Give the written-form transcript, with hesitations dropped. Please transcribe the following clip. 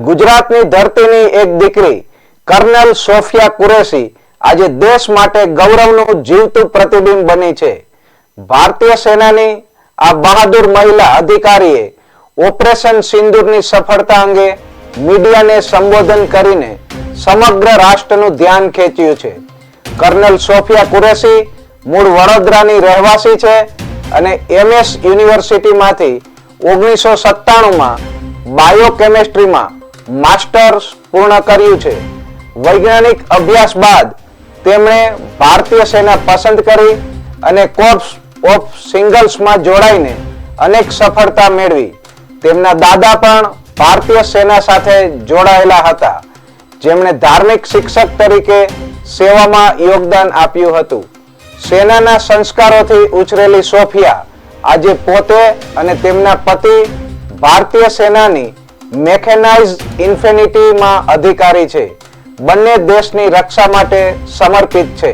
ગુજરાતની ધરતીની એક દીકરી કર્નલ સોફિયા કુરેશી આજે દેશ માટે ગૌરવનું જીવતું પ્રતિબિંબ બની છે. ભારતીય સેનાની આ બહાદુર મહિલા અધિકારીએ ઓપરેશન સિંદૂરની સફળતા અંગે મીડિયાને સંબોધન કરીને સમગ્ર રાષ્ટ્રનું ધ્યાન ખેંચ્યું છે. કર્નલ સોફિયા કુરેશી મૂળ વડોદરાની રહેવાસી છે અને MS યુનિવર્સિટીમાંથી 1997માં બાયોકેમિસ્ટ્રીમાં માસ્ટર્સ પૂર્ણ કર્યું છે. વૈજ્ઞાનિક અભ્યાસ બાદ તેમણે ભારતીય સેના પસંદ કરી અને કોર્પ્સ ઓફ સિંગલ્સમાં જોડાઈને અનેક સફળતા મેળવી. તેમના દાદા પણ ભારતીય સેના સાથે જોડાયેલા હતા, જેમણે ધાર્મિક શિક્ષક તરીકે સેવામાં યોગદાન આપ્યું હતું. સેનાના સંસ્કારોથી ઉછરેલી સોફિયા આજે પોતે અને તેમના પતિ ભારતીય સેનાની મેકેનાઇઝ્ડ ઇન્ફેન્ટ્રીમાં અધિકારી છે. બંને દેશની રક્ષા માટે સમર્પિત છે.